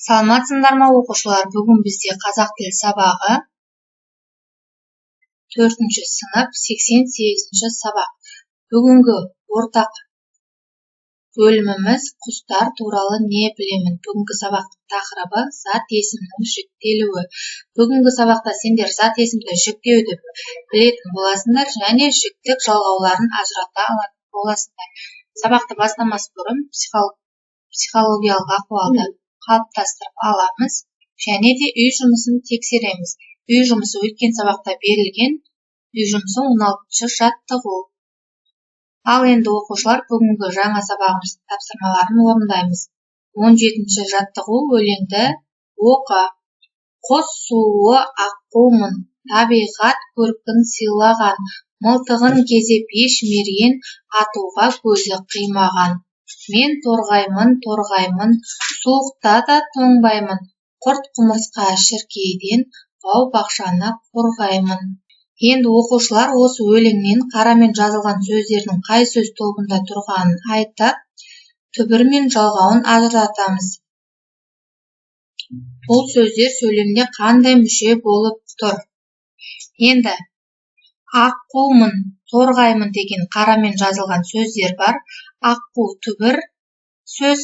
Саламатсыңдар ма оқушылар? Бүгін бізде қазақ тіл сабағы 4-ші сынып 88-ші сабақ. Бүгінгі ортақ бөліміміз құстар туралы не білемін. Бүгінгі сабақтың тақырыбы зат есімнің жіктелуі. Бүгінгі сабақта сендер зат есімді жіктеуді білетін боласыңдар және жіктік жалғауларын ажырата алатын боласыңдар. Сабақты бастамас бұрын психологиялық ахуалды қалыптастырып аламыз және де үй жұмысын тексереміз. Үй жұмысы өткен сабақта берілген, үй жұмысы 16-шы жаттығу. Ал енді оқушылар бүгінгі жаңа сабағымыздың тапсырмаларын орындаймыз. 17-ші жаттығу өлеңді оқы. Құс суы аққумын, табиғат көркін сыйлаған, мылтығын кезеп еш мерген, атуға көзі қимаған. Мен торғаймын, суықта да тоңбаймын, құрт құмырсқа шіркейден бау-бақшаны қорғаймын. Енді оқушылар осы өлеңнен қарамен жазылған сөздердің қай сөз тобында тұрғанын айтып, түбір мен жалғауын ажыратамыз. Бұл сөздер сөйлемде қандай мүше болып тұр? Енді аққумын, торғаймын деген қарамен жазылған сөздер бар. Аққу түбір сөз,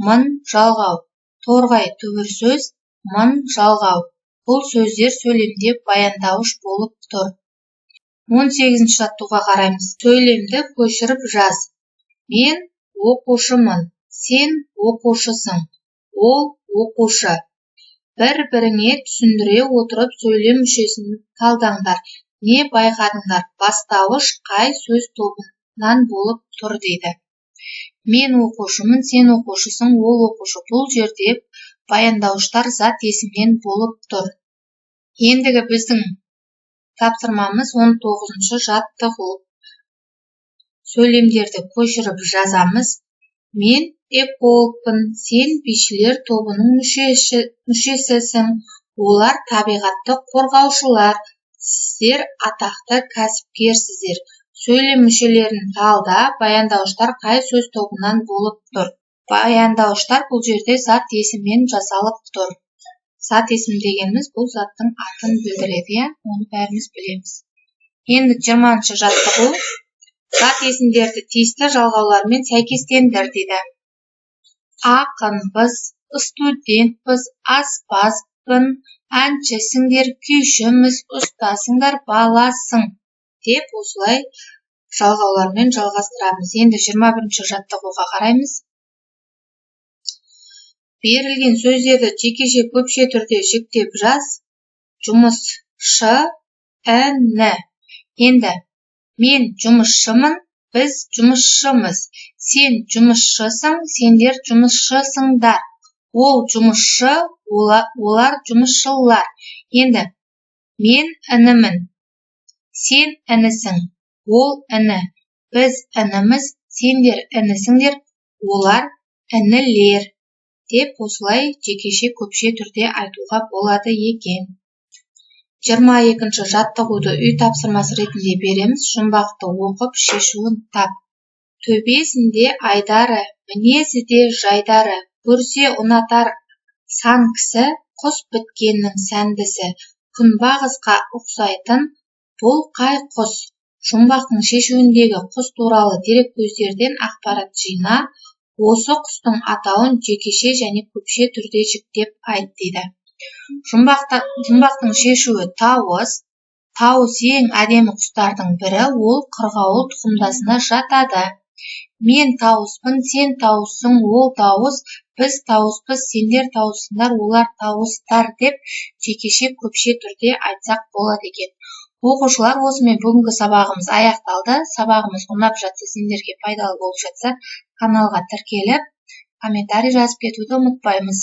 мын жалғау. Торғай түбір сөз, мын жалғау. Бұл сөздер сөйлемде баяндауыш болып тұр. 18-ші жаттығуға қараймыз. Сөйлемді көшіріп жаз. Мен оқушымын, сен оқушысың, ол оқушы. Бір-біріңе түсіндіре отырып сөйлем мүшесін талдаңдар. Не байқадыңдар? Бастауыш қай сөз тобынан болып тұр дейді. Мен оқушымын, сен оқушысың, ол оқушы. Бұл жерде баяндауыштар зат есімнен болып тұр. Ендігі біздің тапсырмамыз 19-ші жаттығу. Сөйлемдерді көшіріп жазамыз. Мен экологпын, сен бишілер тобының мүшесісің. Олар табиғатты қорғаушылар. Сіздер атақты кәсіпкерсіздер. Сөйлем мүшелерін талда, баяндауыштар қай сөз тобынан болып тұр? Баяндауыштар бұл жерде зат есіммен жасалып тұр. Зат есім дегеніміз бұл заттың атын білдіреді, оны бәріміз білеміз. Енді 20-ші жаттығу. Зат есімдерді тиісті жалғаулармен сәйкестендір дейді. Ақынбыз, студентпіз, аспазбын, әншісіңдер, күйшіміз, ұстасыңдар, баласың деп осылай жалғаулармен жалғастырамыз. Енді 21-ші жаттығуға қараймыз. Берілген сөздерді жекеше көпше түрде жіктеп жаз. Жұмысшы, іні. Енді мен жұмысшымын, біз жұмысшымыз. Сен жұмысшысың, сендер жұмысшысыңдар. Ол жұмысшы, олар жұмысшылар. Енді мен інімін, сен інісің, ол іні. Біз ініміз, сендер інісіңдер, олар інілер. Деп осылай жекеше көпше түрде айтуға болады екен. 22-ші жаттығуды үй тапсырмасы ретінде береміз. Жұмбақты оқып, шешуін тап. Төбесінде айдары, мінезі де жайдары, көрсе ұнатар сан кісі, құс біткеннің сәндісі, күнбағысқа ұқсайтын бұл қай құс? Жұмбақтың шешуіндегі құс туралы дереккөздерден ақпарат жина, осы құстың атауын жекеше және көпше түрде жіктеп айт дейді. Жұмбақтың шешуі тауыс. Тауыс ең әдемі құстардың бірі, ол қырғауыл тұқымдасына жатады. Мен тауыспын, сен тауыссың, ол тауыс, біз тауыспыз, сендер тауыссыңдар, олар тауыстар деп жекеше көпше түрде айтсақ болады екен. Оқушылар, осымен бүгінгі сабағымыз аяқталды. Сабағымыз ұнап жатса, сендерге пайдалы болып жатса, каналға тіркеліп, комментарий жазып кетуді ұмытпаймыз.